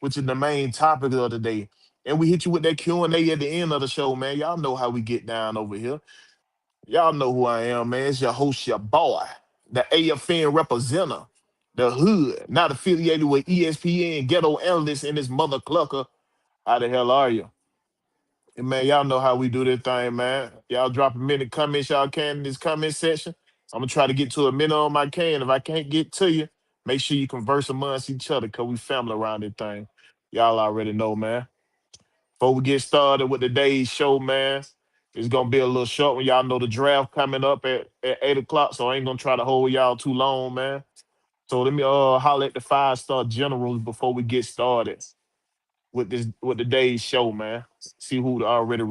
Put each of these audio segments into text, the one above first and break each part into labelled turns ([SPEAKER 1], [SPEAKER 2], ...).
[SPEAKER 1] which is the main topic of the day. And we hit you with that Q&A at the end of the show, man. Y'all know how we get down over here. Y'all know who I am, man. It's your host, your boy, the AFN representative, the hood, not affiliated with ESPN, ghetto analyst in this mother clucker. How the hell are you? And man, y'all know how we do this thing, man. Y'all drop a minute comments y'all can in this comment section. I'm gonna try to get to a minute on my can. If I can't get to you, make sure you converse amongst each other because we family around this thing. Y'all already know, man. Before we get started with today's show, man, it's gonna be a little short one. Y'all know the draft coming up at 8 o'clock, so I ain't gonna try to hold y'all too long, man. So let me holler at the five-star generals before we get started with the day's show, man. See who already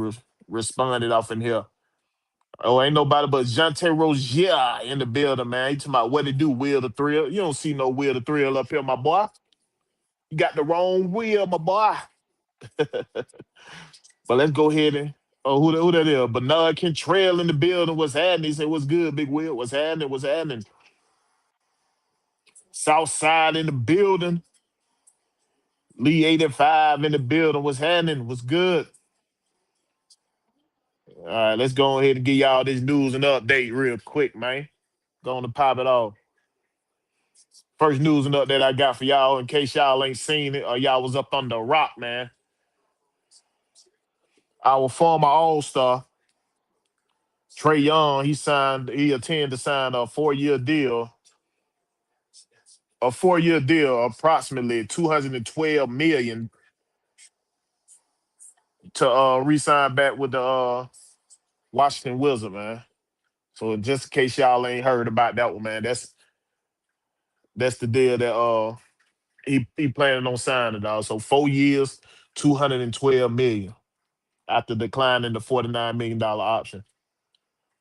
[SPEAKER 1] responded off in here. Oh, ain't nobody but Jonte Rozier in the building, man. He talking about what it do, Will the Thrill. You don't see no Will the Thrill up here, my boy. You got the wrong Will, my boy. But let's go ahead and who that is? Bernard Kentrell in the building. What's happening? He said, "What's good, Big Will? What's happening? What's happening?" Southside in the building. Lee 85 in the building. What's happening? What's good? All right, let's go ahead and give y'all this news and update real quick, man. Going to pop it off. First news and update I got for y'all, in case y'all ain't seen it or y'all was up on the rock, man. Our former All-Star, Trey Young, he intended to sign a 4-year deal, approximately 212 million to re-sign back with the Washington Wizards, man. So just in case y'all ain't heard about that one, man, that's the deal that he planning on signing, dog. So 4 years, 212 million after declining the $49 million option.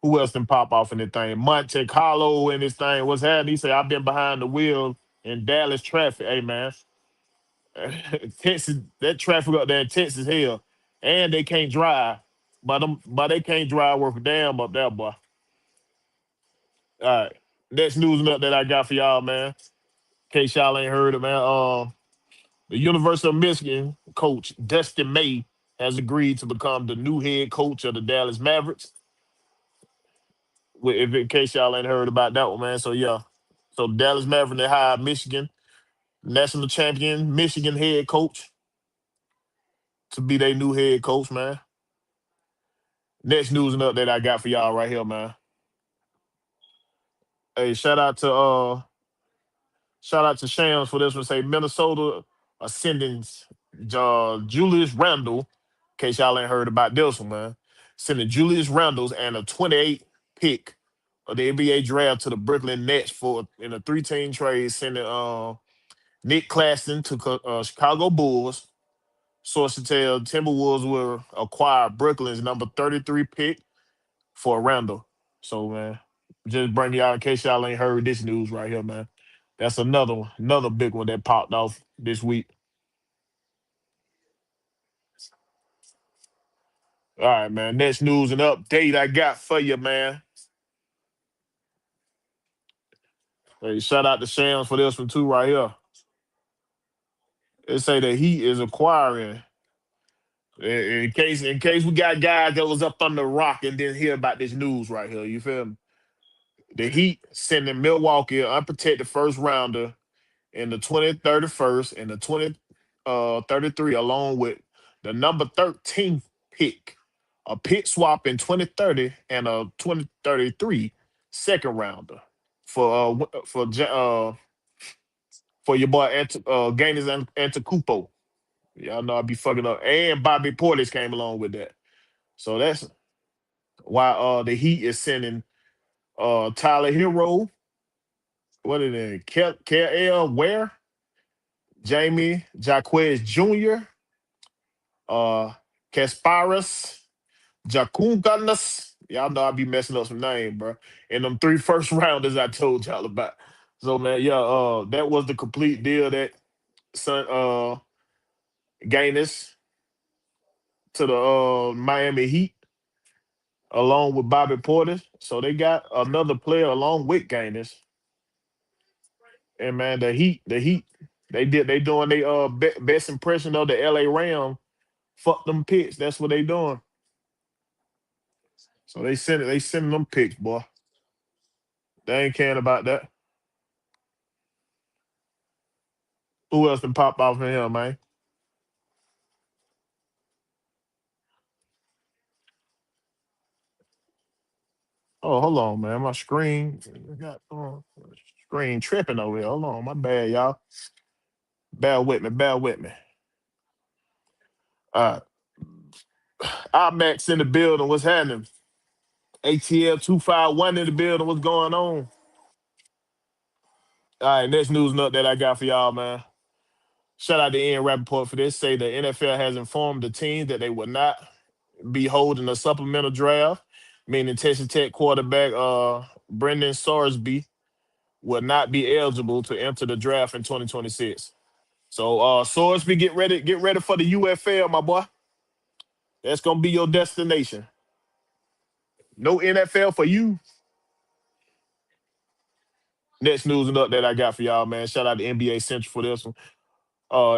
[SPEAKER 1] Who else can pop off in the thing? Monte Carlo in this thing. What's happening? He said, I've been behind the wheel in Dallas traffic. Hey, man. Texas, that traffic up there in Texas, hell. And they can't drive. But they can't drive worth a damn up there, boy. All right. Next news and that I got for y'all, man. In case y'all ain't heard it, man. The University of Michigan coach, Dustin May, has agreed to become the new head coach of the Dallas Mavericks. If in case y'all ain't heard about that one, man. So yeah. So Dallas Mavericks, they hired Michigan, national champion, Michigan head coach to be their new head coach, man. Next news and update I got for y'all right here, man. Hey, shout out to Shams for this one. Say Minnesota ascending Julius Randle. In case y'all ain't heard about this one, man. Sending Julius Randle and a 28 pick of the NBA draft to the Brooklyn Nets for in a 3-team trade, sending Nick Claxton to Chicago Bulls. Sources tell Timberwolves will acquire Brooklyn's number 33 pick for Randall. So, man, just bring y'all in case y'all ain't heard this news right here, man. That's another big one that popped off this week. All right, man. Next news and update I got for you, man. Hey, shout out to Shams for this one too, right here. They say that he is acquiring. In case we got guys that was up on the rock and didn't hear about this news right here, you feel me? The Heat sending Milwaukee an unprotected first rounder in the 2031st and the 2033, along with the number 13 pick, a pick swap in 2030 and a 2033 second rounder for your boy Gaines Antetokounmpo. Y'all know I be fucking up. And Bobby Portis came along with that. So that's why the Heat is sending Tyler Hero, what is it? KL Ware, Jamie Jaquez Jr., uh Kasparas, Jakunganas. Y'all know I be messing up some names, bro. And them three first rounders I told y'all about. So man, yeah, that was the complete deal that son Gaines to the Miami Heat along with Bobby Portis. So they got another player along with Gaines. And man, the Heat They doing they best impression of the LA Ram. Fuck them picks. That's what they doing. So they sending them picks, boy. They ain't caring about that. Who else can pop off in here, man? Oh, hold on, man. My screen got screen tripping over here. Hold on, my bad, y'all. Bear with me, bear with me. All right. IMAX in the building. What's happening? ATL 251 in the building. What's going on? All right, next news note that I got for y'all, man. Shout out to Ian Rappaport for this. Say the NFL has informed the team that they will not be holding a supplemental draft, meaning Texas Tech quarterback Brendan Sorsby will not be eligible to enter the draft in 2026. So Sorsby, get ready for the UFL, my boy. That's gonna be your destination. No NFL for you. Next news and update I got for y'all, man. Shout out to NBA Central for this one.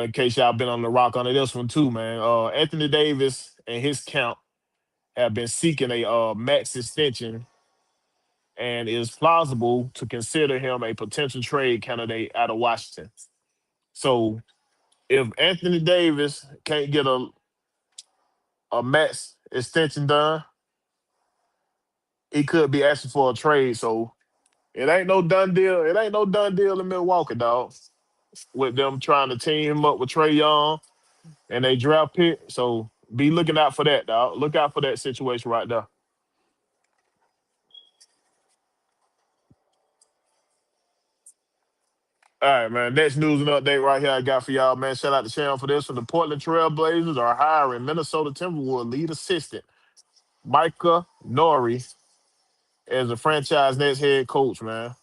[SPEAKER 1] In case y'all been on the rock under this one too, man. Anthony Davis and his camp have been seeking a max extension and is plausible to consider him a potential trade candidate out of Washington. So if Anthony Davis can't get a max extension done, he could be asking for a trade. So it ain't no done deal. It ain't no done deal in Milwaukee, dog. With them trying to team him up with Trey Young and they draft pick. So be looking out for that, dog. Look out for that situation right there. All right, man. Next news and update right here I got for y'all, man. Shout out to Sharon for this one. The Portland Trail Blazers are hiring Minnesota Timberwolves lead assistant Micah Nori as a franchise next head coach, man.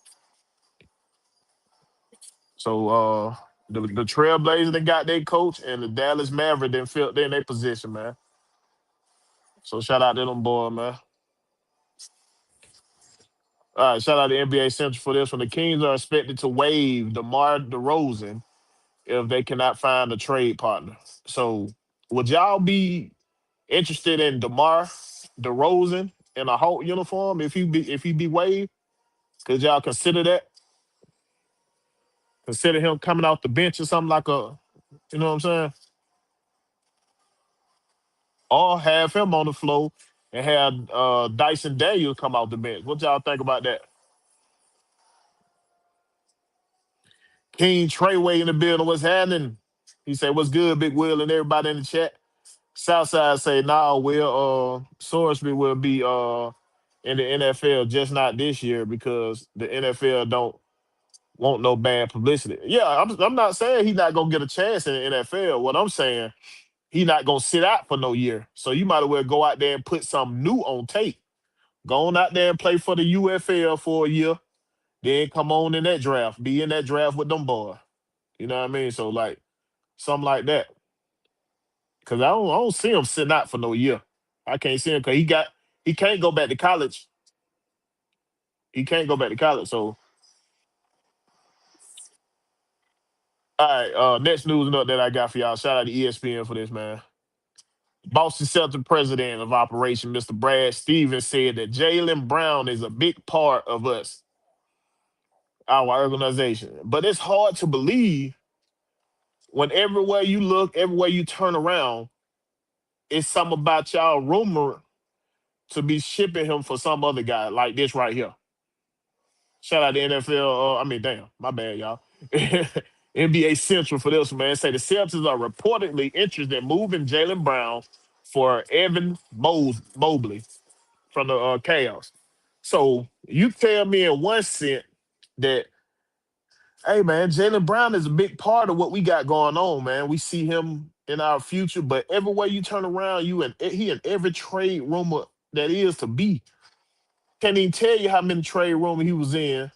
[SPEAKER 1] So the Trailblazers they got their coach and the Dallas Mavericks then filled in their position, man. So shout out to them boys, man. All right, shout out to NBA Central for this one. The Kings are expected to waive DeMar DeRozan if they cannot find a trade partner. So would y'all be interested in DeMar DeRozan in a Hulk uniform if he be waived? Could y'all consider that? Consider him coming off the bench or something like a, you know what I'm saying? Or have him on the floor and have Dyson Daniels come off the bench. What y'all think about that? King Treyway in the building. What's happening? He said, "What's good, Big Will?" And everybody in the chat. Southside say, "Nah, Will. Sorsby will be in the NFL, just not this year because the NFL don't want no bad publicity." Yeah, I'm not saying he's not gonna get a chance in the NFL. What I'm saying, he not gonna sit out for no year. So you might as well go out there and put something new on tape. Go on out there and play for the UFL for a year. Then come on in that draft. Be in that draft with them boys. You know what I mean? So like something like that. Cause I don't see him sitting out for no year. I can't see him because he can't go back to college. He can't go back to college. So all right, next news note that I got for y'all. Shout out to ESPN for this, man. Boston Celtics president of operation, Mr. Brad Stevens, said that Jalen Brown is a big part of us, our organization. But it's hard to believe when everywhere you look, everywhere you turn around, it's something about y'all rumor to be shipping him for some other guy like this right here. Shout out to NFL. I mean, damn, my bad, y'all. NBA Central for this, man. Say the Celtics are reportedly interested in moving Jalen Brown for Evan Mobley from the Chaos. So you tell me in one sense that, hey man, Jalen Brown is a big part of what we got going on, man. We see him in our future, but everywhere you turn around, he in every trade rumor that is to be. Can't even tell you how many trade rumors he was in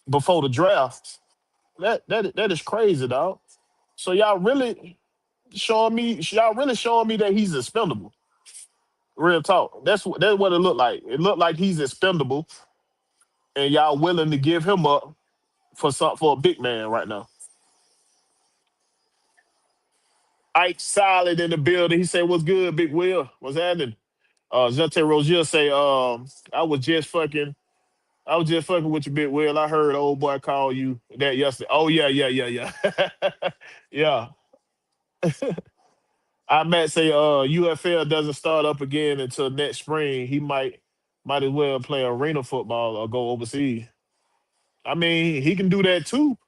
[SPEAKER 1] before the draft. That is crazy, dog. So y'all really showing me that he's expendable. Real talk. That's what it looked like. It looked like he's expendable, and y'all willing to give him up for a big man right now. Ike Solid in the building. He said, "What's good, Big Will? What's happening?" Jante Rozier say, I was just fucking, I was just fucking with you, Big Will. I heard old boy call you that yesterday. Oh yeah, yeah, yeah, yeah, yeah. I might say, UFL doesn't start up again until next spring. He might as well play arena football or go overseas. I mean, he can do that too.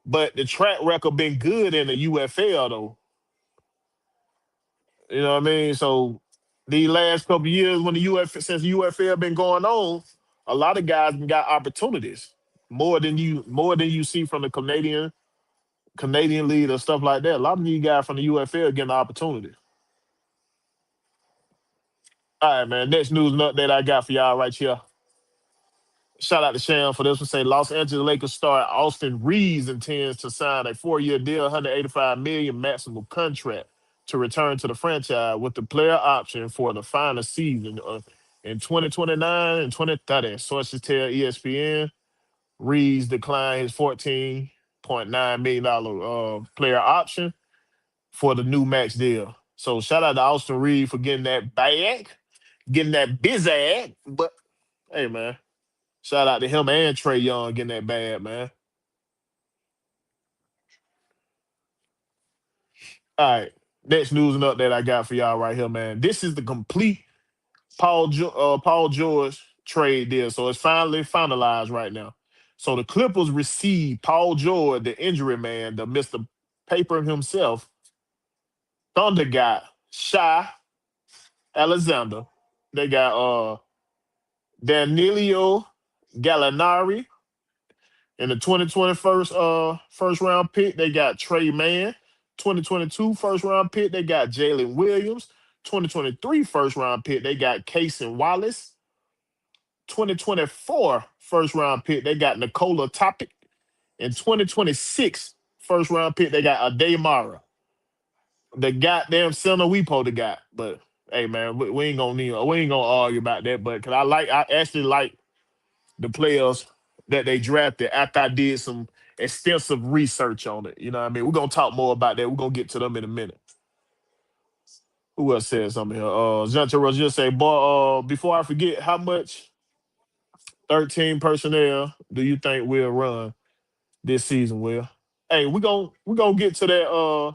[SPEAKER 1] But the track record been good in the UFL though. You know what I mean? So these last couple years when the since UFL been going on, a lot of guys been got opportunities. More than you see from the Canadian league or stuff like that. A lot of these guys from the UFL getting opportunities. All right, man. Next news and update I got for y'all right here. Shout out to Sham for this one. Say Los Angeles Lakers star Austin Reeves intends to sign a 4-year deal, 185 million maximum contract to return to the franchise with the player option for the final season in 2029 and 2030. Sources tell ESPN Reeves declined his $14.9 million player option for the new max deal. So shout out to Austin Reeves for getting that bag, getting that bizag. But hey, man. Shout out to him and Trey Young getting that bad, man. All right. Next news and update I got for y'all right here, man. This is the complete Paul George trade deal. So it's finally finalized right now. So the Clippers received Paul George, the injury man, the Mr. Paper himself. Thunder got Shy Alexander. They got Danilo Gallinari. In the 2021 first round pick, they got Trey Mann. 2022 first round pick, they got Jalen Williams. 2023 first round pick, they got Cason Wallace. 2024 first round pick, they got Nicola Topic. In 2026 first round pick, they got Ademara. The goddamn center we supposed to got. But hey man, we ain't gonna argue about that. But cause I actually like the players that they drafted after I did some extensive research on it. You know what I mean? We're gonna talk more about that. We're gonna get to them in a minute. Who else said something here? Jonathan Rose just say, boy, before I forget, how much 13 personnel do you think will run this season, Will? Hey, we gonna get to that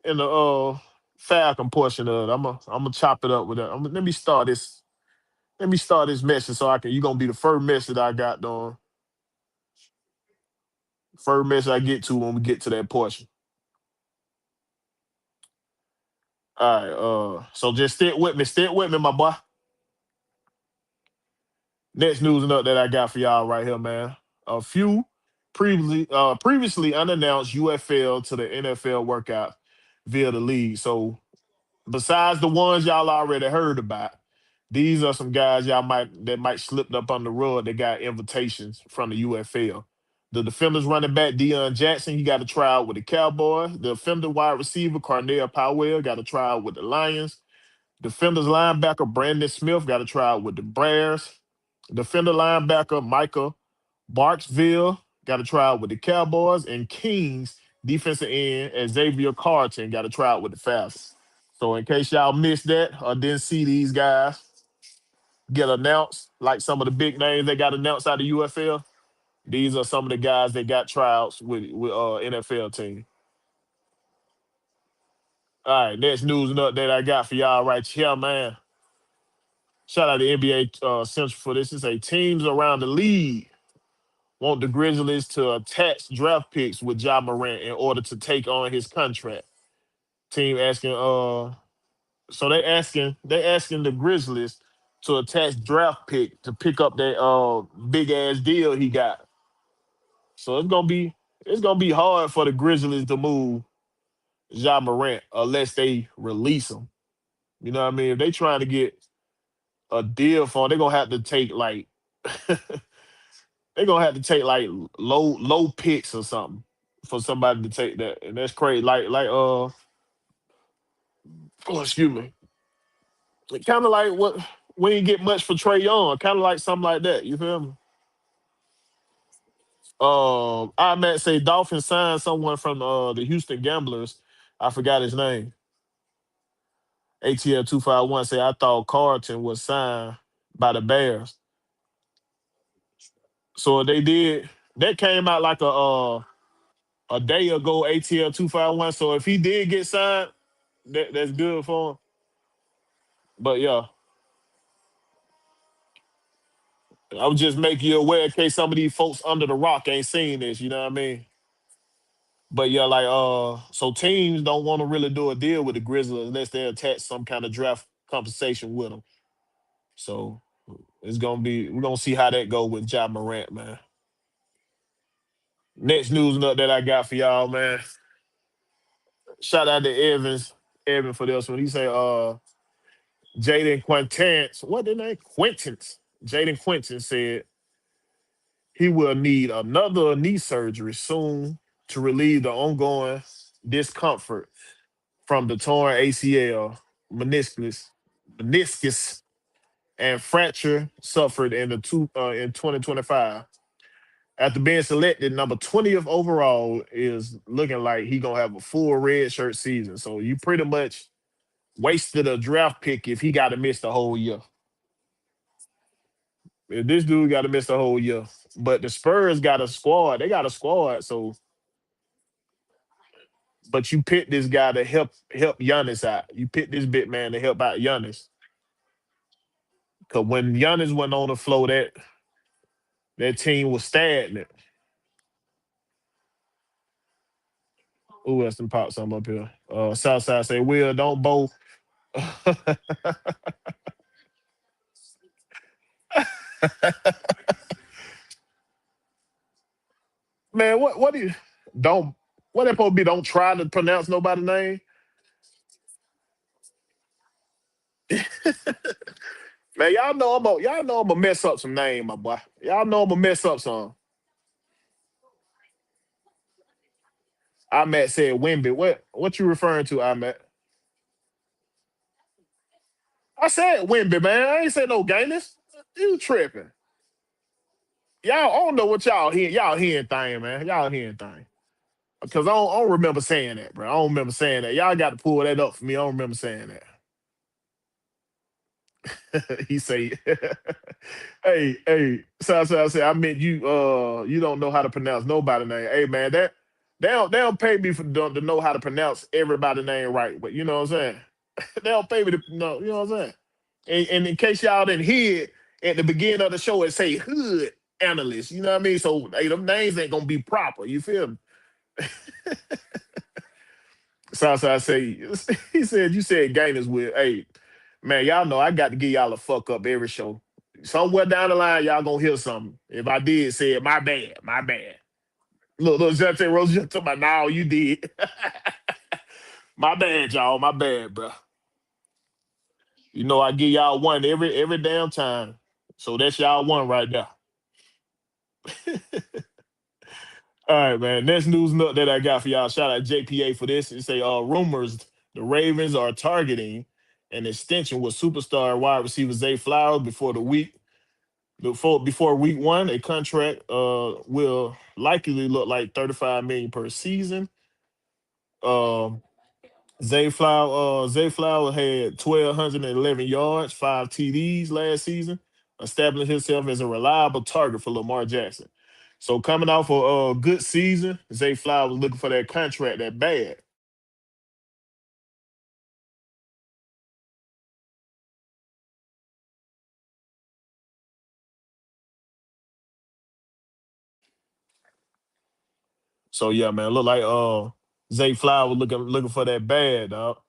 [SPEAKER 1] in the Falcon portion of it. I'm gonna chop it up with that. Let me start this. Let me start this message so I can. You gonna be the first message I got on. First message I get to when we get to that portion. All right. So just stick with me. Stick with me, my boy. Next news and up that I got for y'all right here, man. A few previously unannounced UFL to the NFL workout via the league. So besides the ones y'all already heard about, these are some guys y'all might slipped up on the rug that got invitations from the UFL. The defenders running back Deion Jackson, he got a trial with the Cowboys. The defender wide receiver Carnell Powell got a trial with the Lions. Defenders linebacker Brandon Smith got a trial with the Bears. Defender linebacker Michael Barksville got a trial with the Cowboys. And Kings defensive end Xavier Carlton got a trial with the Falcons. So in case y'all missed that or didn't see these guys get announced, like some of the big names that got announced out of UFL, these are some of the guys that got tryouts with NFL team. All right, next news and update I got for y'all right here, man. Shout out to NBA Central for this. It's a teams around the league want the Grizzlies to attach draft picks with Ja Morant in order to take on his contract. Team asking so they asking the Grizzlies to attach draft pick to pick up that big ass deal he got. So it's gonna be hard for the Grizzlies to move Ja Morant unless they release him. You know what I mean? If they trying to get a deal for him, they're gonna have to take like they're gonna have to take like low picks or something for somebody to take that. And that's crazy. Excuse me. Kind of like what we didn't get much for Trey Young, kind of like something like that. You feel me? I might say Dolphins signed someone from the Houston Gamblers. I forgot his name. ATL 251 said I thought Carlton was signed by the Bears. So they did. That came out like a day ago. ATL 251. So if he did get signed, that's good for him. But yeah, I would just make you aware in case some of these folks under the rock ain't seen this. You know what I mean? But yeah, like so teams don't want to really do a deal with the Grizzlies unless they attach some kind of draft compensation with them. So it's gonna be we're gonna see how that go with Ja Morant, man. Next news nut that I got for y'all, man. Shout out to Evan for this one. He say Jaden Quintance, what the name? Quintance. Jaden Quintance said he will need another knee surgery soon to relieve the ongoing discomfort from the torn ACL, meniscus, and fracture suffered in 2025. After being selected number 20th overall, is looking like he gonna have a full red shirt season. So you pretty much wasted a draft pick if he got to miss the whole year. If this dude got to miss the whole year, but the Spurs got a squad. They got a squad. So, but you picked this guy to help Giannis out. You picked this big man to help out Giannis. Cause when Giannis went on the floor, that team was stagnant. Who else can pop something up here? Southside say, Will, don't bow. Man, what do you don't what that supposed to be? Don't try to pronounce nobody's name. Man, y'all know I'm gonna mess up some name, my boy. Y'all know I'm gonna mess up some. Matt said Wimby. What you referring to, Matt? I said Wimby, man. I ain't say no gayness. You tripping. Y'all I don't know what y'all hearing thing, man. Y'all hearing thing. Because I don't remember saying that, bro. I don't remember saying that. Y'all got to pull that up for me. I don't remember saying that. He say, hey, Southside say, I meant you don't know how to pronounce nobody name. Hey man, that they don't pay me to know how to pronounce everybody name right. But you know what I'm saying? They don't pay me to know, you know what I'm saying? And in case y'all didn't hear it, at the beginning of the show, it say hood analyst. You know what I mean? So hey, them names ain't gonna be proper. You feel me? Southside say he said you said gainers with hey man, y'all know I got to give y'all a fuck up every show. Somewhere down the line, y'all gonna hear something. If I did say it, my bad, my bad. Look, Jante Rose just told my now you did. My bad, y'all, my bad, bro. You know I give y'all one every damn time. So that's y'all one right there. All right, man. Next news note that I got for y'all. Shout out JPA for this. It say rumors the Ravens are targeting an extension with superstar wide receiver Zay Flowers before week one. A contract will likely look like 35 million per season. Um Zay Flower had 1,211 yards, 5 TDs last season, establishing himself as a reliable target for Lamar Jackson. So coming off a good season, Zay Flower was looking for that contract that bad. So yeah, man, look like Zay Flower looking for that bad, dog.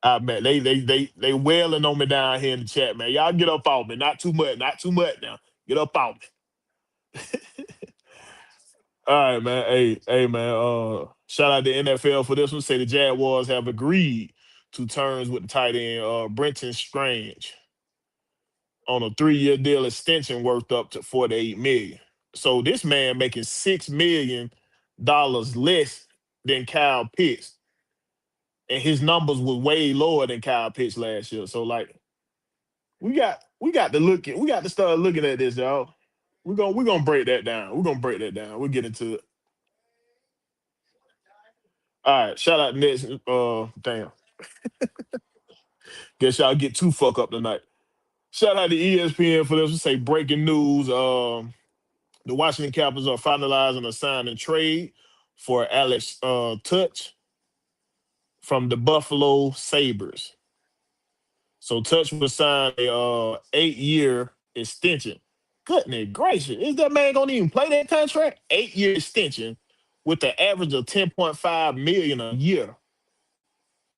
[SPEAKER 1] I man, they wailing on me down here in the chat, man. Y'all get up off me. Not too much, not too much now. Get up off me. All right, man. Hey, man. Shout out to NFL for this one. Say the Jaguars have agreed to terms with the tight end Brenton Strange on a 3-year deal extension worth up to 48 million. So this man making $6 million less than Kyle Pitts, and his numbers were way lower than Kyle Pitts last year. So like we got to start looking at this, y'all. We're gonna break that down. We're gonna break that down. We'll get into it. All right, shout out Nets. Damn, guess y'all get too fuck up tonight. Shout out to ESPN for this. We say breaking news. The Washington Capitals are finalizing a sign and trade for Alex Touch from the Buffalo Sabres. So Touch was signed a 8-year extension. Goodness gracious, is that man gonna even play that contract? 8-year extension with the average of 10.5 million a year.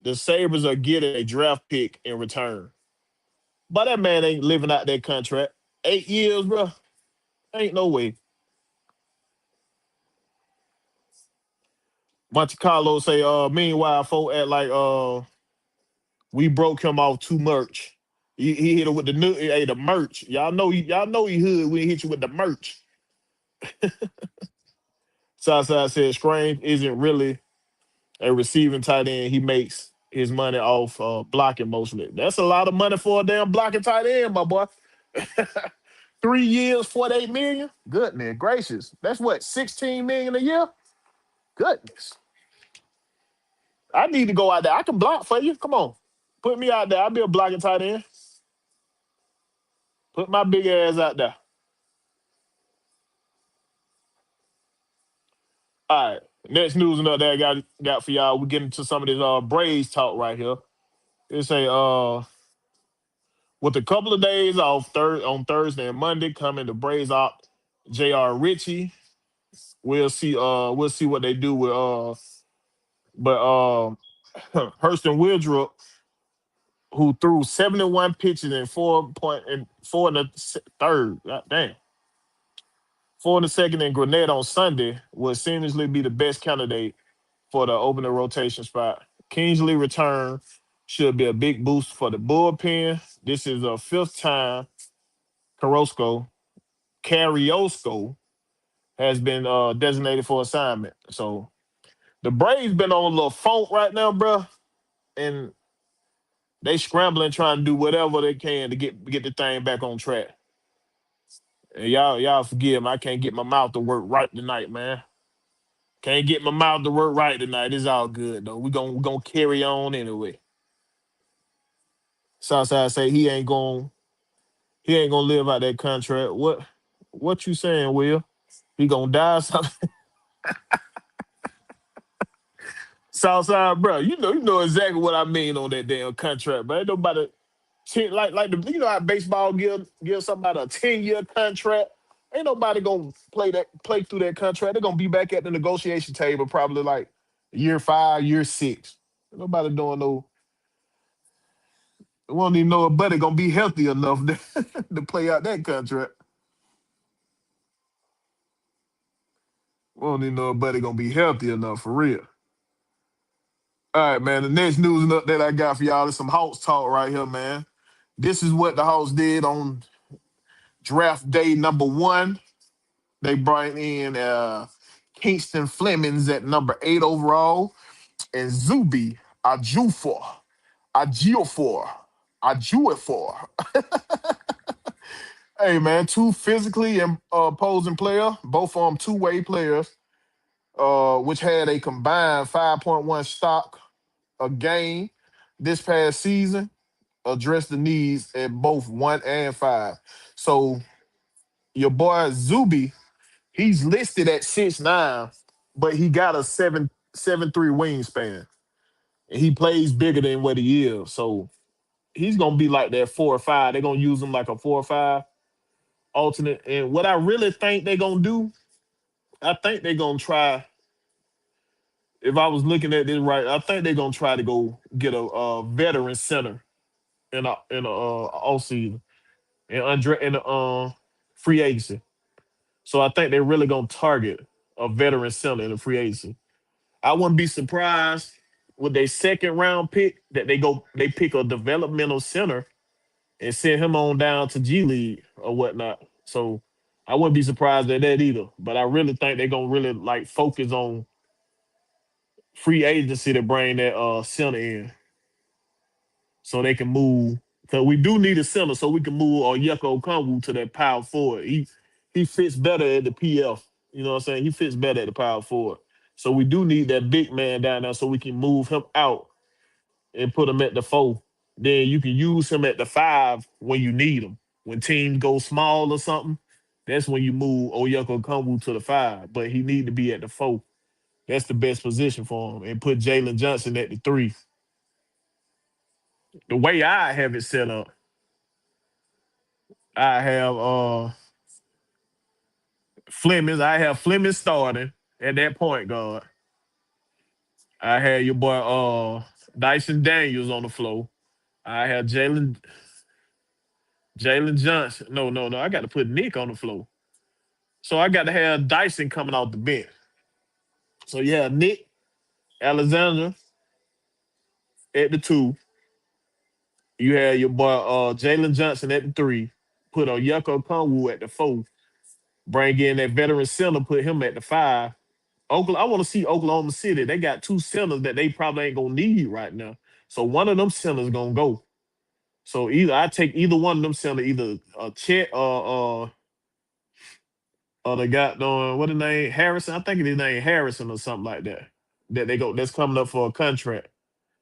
[SPEAKER 1] The Sabres are getting a draft pick in return. But that man ain't living out that contract. 8 years, bro. Ain't no way. Monte Carlo say, meanwhile, folk at like we broke him off too much. He hit it with the new hey, the merch. Y'all know he hood when he hit you with the merch. Southside said Strange isn't really a receiving tight end. He makes his money off blocking mostly. That's a lot of money for a damn blocking tight end, my boy. 3 years, 48 million. Goodness gracious. That's what, 16 million a year? Goodness. I need to go out there. I can block for you. Come on. Put me out there. I'll be a blocking tight end. Put my big ass out there. All right. Next news and that I got for y'all. We get into some of this Braves talk right here. It's a with a couple of days off on Thursday and Monday coming the Braves op J.R. Ritchie. We'll see what they do with but Hurston Wildrop, who threw 71 pitches in 4 in the third. God damn. 4 in the second and Grenade on Sunday would seemingly be the best candidate for the opening rotation spot. Kingsley return should be a big boost for the bullpen. This is a fifth time Carrasco has been designated for assignment. So the Braves been on a little funk right now, bro, and they scrambling trying to do whatever they can to get the thing back on track. And y'all forgive me, I can't get my mouth to work right tonight, man. Can't get my mouth to work right tonight. It's all good though. We gonna carry on anyway. Southside say he ain't gonna live out that contract. What you saying, Will? He gonna die? Something? Southside, bro. You know exactly what I mean on that damn contract, but ain't nobody like the how baseball give somebody a 10-year contract. Ain't nobody gonna play through that contract. They're gonna be back at the negotiation table probably like year 5, year 6. Ain't nobody doing no. We don't even know if Buddy gonna be healthy enough to play out that contract. We don't even know if Buddy gonna be healthy enough for real. All right, man. The next news and update I got for y'all is some Hawks talk right here, man. This is what the Hawks did on draft day number 1. They brought in Kingston Flemings at number 8 overall and Zuby Ajuofor. Ajuofor. Hey, man, two physically opposing player, both of them two-way players, which had a combined 5.1 stock a game this past season, address the needs at both 1 and 5. So your boy Zuby, he's listed at 6'9", but he got a 7'3" wingspan. And he plays bigger than what he is. So he's gonna be like that 4 or 5. They're gonna use him like a 4 or 5 alternate. And what I really think they're gonna do, I think they're gonna try. If I was looking at this right, I think they're gonna try to go get a veteran center in a off season and Andre in the free agency. So I think they're really gonna target a veteran center in the free agency. I wouldn't be surprised with their second round pick that they pick a developmental center and send him on down to G League or whatnot. So I wouldn't be surprised at that either. But I really think they're gonna really like focus on free agency to bring that center in so they can move. Because we do need a center so we can move Onyeka Okongwu to that power forward. He fits better at the PF. You know what I'm saying? He fits better at the power forward. So we do need that big man down there so we can move him out and put him at the 4. Then you can use him at the 5 when you need him. When teams go small or something, that's when you move Oyeko Kamwu to the 5. But he need to be at the 4. That's the best position for him. And put Jalen Johnson at the 3. The way I have it set up, I have Fleming. I have Fleming starting at that point guard. I had your boy Dyson Daniels on the floor. I have Jalen Johnson. No, no, no. I got to put Nick on the floor. So I got to have Dyson coming off the bench. So yeah, Nick Alexander at the 2. You had your boy Jalen Johnson at the 3. Put Oyeko Kamwu at the 4. Bring in that veteran center, put him at the 5. I want to see Oklahoma City. They got 2 centers that they probably ain't gonna need right now. So one of them centers gonna go. So either I take either one of them centers, either Chet or the guy doing what the name Harrison. I think his name Harrison or something like that. That's coming up for a contract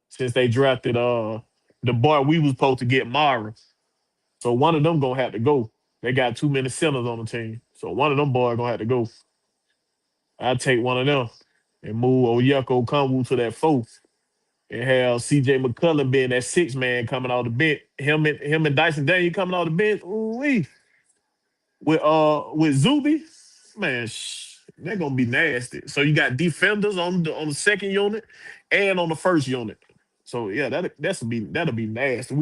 [SPEAKER 1] since they drafted the boy we was supposed to get Mara. So one of them gonna have to go. They got too many centers on the team. So one of them boys gonna have to go. I take one of them and move Oyeko Kamwu to that 4 and have CJ McCullum being that 6 man coming out the bench. Him and Dyson Daniel coming out the bench. Ooh-wee. With Zuby, man, they're gonna be nasty. So you got defenders on the second unit and on the first unit. So yeah, that'll be nasty.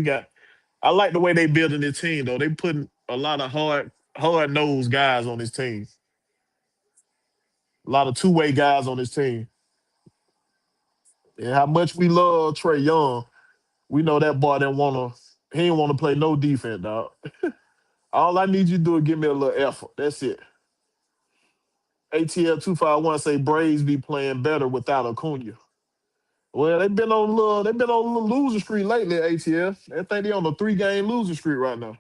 [SPEAKER 1] I like the way they building their team though. They putting a lot of hard nosed guys on this team. A lot of two-way guys on this team. And how much we love Trey Young, we know that boy he didn't want to play no defense, dog. All I need you to do is give me a little effort. That's it. ATL 251 say Braves be playing better without Acuna. Well, they've been on a little losing streak lately, ATL. They think they on a 3-game losing streak right now.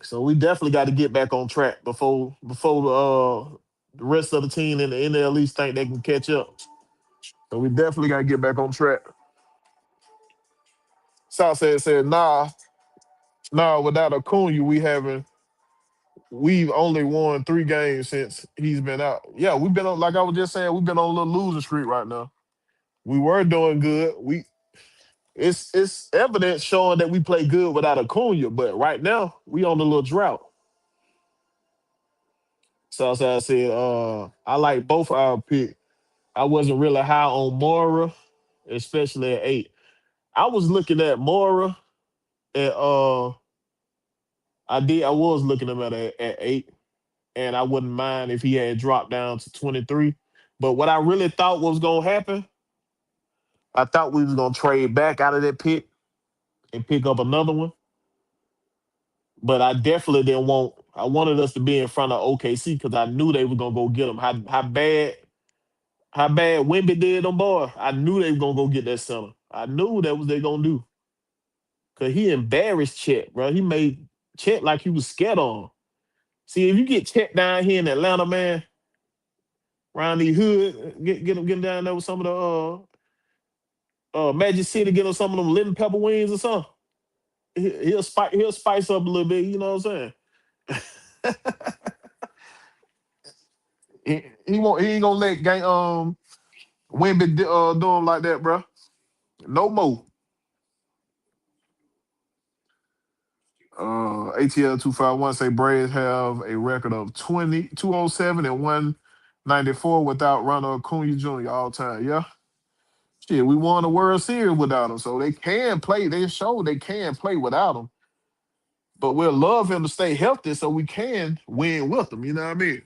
[SPEAKER 1] So we definitely got to get back on track before the rest of the team in the NL East think they can catch up. So we definitely got to get back on track. Southside said, nah, without Acuna, we've only won 3 games since he's been out. Yeah, we've been on, like I was just saying, we've been on a little losing streak right now. We were doing good. It's evidence showing that we play good without Acuna, but right now we on a little drought. Southside said, I like both our pick. I wasn't really high on Mora, especially at 8. I was looking at Mora at I was looking at him at 8, and I wouldn't mind if he had dropped down to 23. But what I really thought was gonna happen, I thought we was gonna trade back out of that pick and pick up another one. But I definitely didn't want. I wanted us to be in front of OKC because I knew they were gonna go get them. How bad Wimby did them boy. I knew they were gonna go get that center. I knew that was they gonna do. Cause he embarrassed Chet, bro. He made Chet like he was scared on. See, if you get Chet down here in Atlanta, man, around the hood, get him down there with some of the Magic City, get him some of them lemon pepper wings or something. He'll spice up a little bit. You know what I'm saying? He ain't gonna let gang Wimby do him like that, bro. No more. ATL 251 say Braves have a record of 207 and 194 without Ronald Acuna Jr. all time. Yeah. Shit, we won the World Series without him. So they can play. They showed they can play without him. But we'll love him to stay healthy so we can win with him. You know what I mean?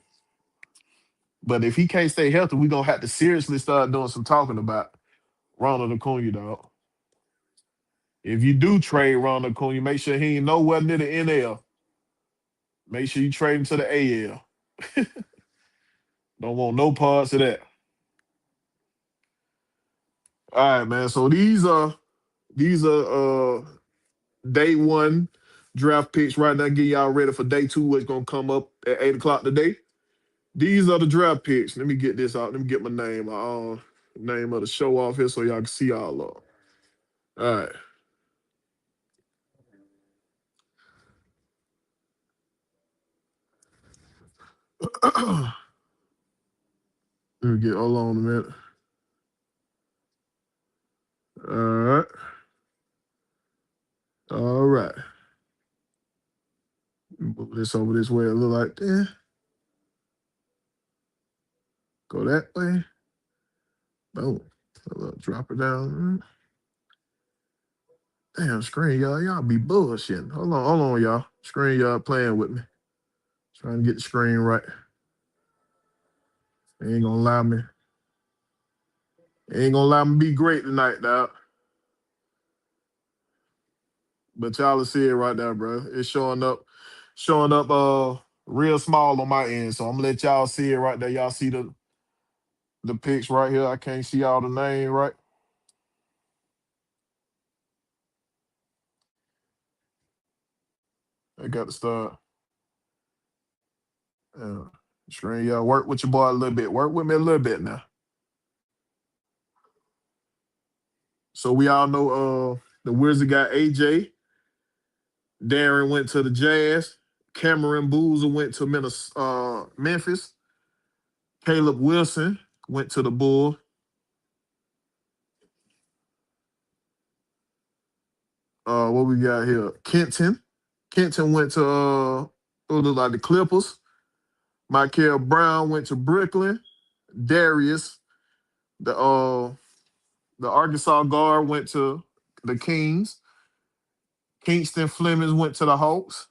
[SPEAKER 1] But if he can't stay healthy, we're gonna have to seriously start doing some talking about Ronald Acuna, dog. If you do trade Ronald Acuna, make sure he ain't nowhere near the NL. Make sure you trade him to the AL. Don't want no parts of that. All right, man. So these are day 1 draft picks right now. Get y'all ready for day 2, what's gonna come up at 8 o'clock today. These are the draft picks. Let me get this out. Let me get my name of the show off here so y'all can see all of them. All right. Let me get, hold on a minute. All right. All right. Move this over this way a little like that. Go that way. Boom. Drop it down. Damn, screen, y'all. Y'all be bullshitting. Hold on, y'all. Screen, y'all playing with me. Trying to get the screen right. Ain't gonna allow me. Ain't gonna allow me to be great tonight, dog. But y'all will see it right there, bro. It's showing up real small on my end. So I'm gonna let y'all see it right there. Y'all see the pics right here. I can't see all the name right. I got to start. Screen, y'all work with your boy a little bit. Work with me a little bit now. So we all know the Wizard got AJ. Darren went to the Jazz. Cameron Boozer went to Memphis. Caleb Wilson went to the Bull. What we got here? Kenton. Kenton went to what look like the Clippers. Michael Brown went to Brooklyn. Darius, the Arkansas guard, went to the Kings. Kingston Flemings went to the Hawks.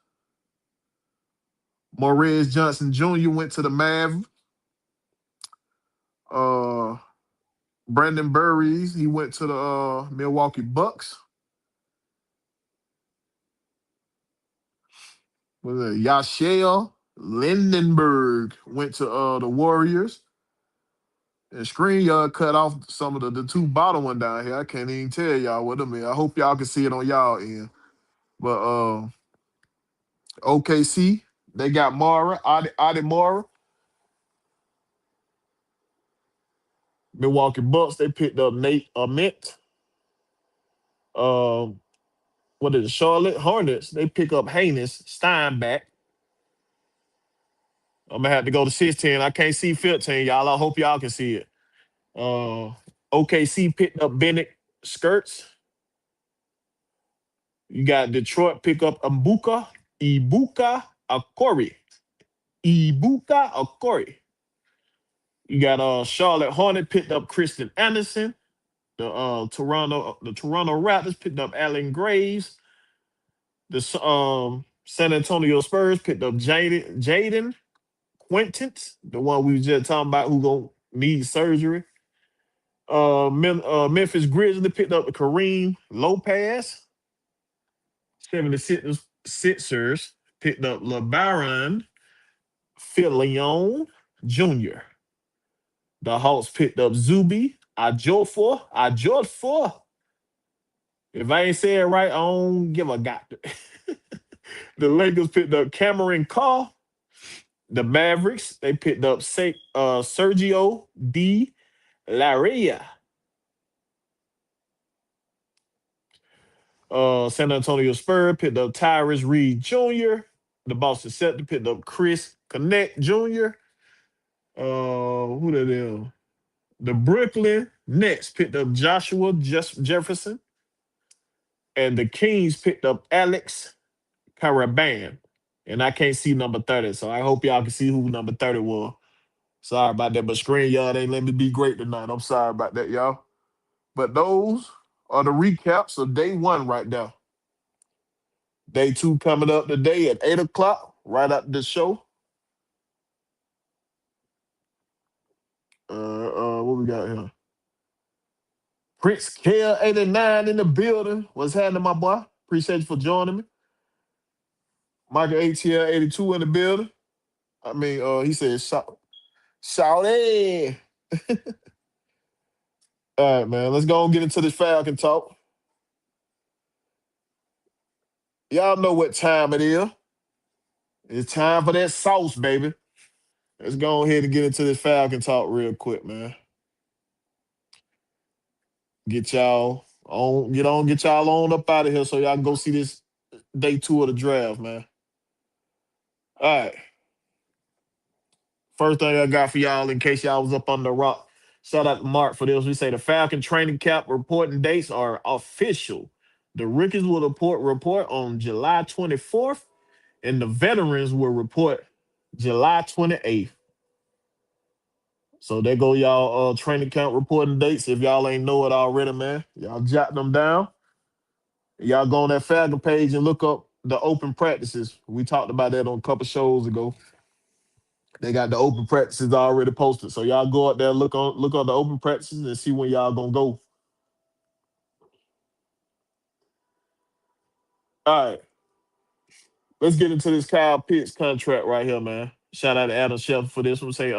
[SPEAKER 1] Maurice Johnson Jr. went to the Mavs. Uh, Brandon Burries, he went to the Milwaukee Bucks. Was it Yashel Lindenberg went to the Warriors. And Screen Yard cut off some of the two bottom one down here. I can't even tell y'all what them is. I hope y'all can see it on y'all end. But OKC, they got Mara, Adi Mara. Milwaukee Bucks, they picked up Nate Ament. Um, what is it? Charlotte Hornets, they pick up Haynes Steinbach. I'm gonna have to go to 16. I can't see 15, y'all. I hope y'all can see it. OKC picked up Bennett Skirts. You got Detroit pick up Ibuka Akori. Ibuka Akori. You got Charlotte Hornet picked up Kristen Anderson. The Toronto Raptors picked up Allen Graves. The San Antonio Spurs picked up Jaden Quintance, the one we was just talking about who gonna need surgery. Memphis Grizzlies picked up Kareem Lopez. 76ers picked up LeBaron Filion Jr. The Hawks picked up Zuby Ajorfor. If I ain't saying it right, I don't give a god. The Lakers picked up Cameron Carr. The Mavericks, they picked up Sergio D. Laria. San Antonio Spurs picked up Tyrus Reed Jr. The Boston Celtics picked up Chris Connect Jr. Who the hell? The Brooklyn Nets picked up Joshua Jefferson. And the Kings picked up Alex Caraban. And I can't see number 30, so I hope y'all can see who number 30 was. Sorry about that, but screen y'all ain't let me be great tonight. I'm sorry about that, y'all. But those are the recaps of day one right now. Day two coming up today at 8 o'clock, right after the show. What we got here? Prince Kale 89 in the building. What's happening, my boy? Appreciate you for joining me. Michael ATL 82 in the building. I mean, he said shout it. All right, man. Let's go and get into this Falcon talk. Y'all know what time it is. It's time for that sauce, baby. Let's go ahead and get into this Falcon talk real quick, man. Get y'all on up out of here so y'all can go see this day two of the draft, man. All right. First thing I got for y'all, in case y'all was up on the rock. Shout out to Mark for this. We say the Falcon training camp reporting dates are official. The rookies will report on July 24th, and the veterans will report July 28th. So there go y'all training camp reporting dates. If y'all ain't know it already, man, y'all jot them down. Y'all go on that Falcon page and look up the open practices. We talked about that on a couple shows ago. They got the open practices already posted. So y'all go out there, look on the open practices and see when y'all gonna go. All right, let's get into this Kyle Pitts contract right here, man. Shout out to Adam Schefter for this one. Say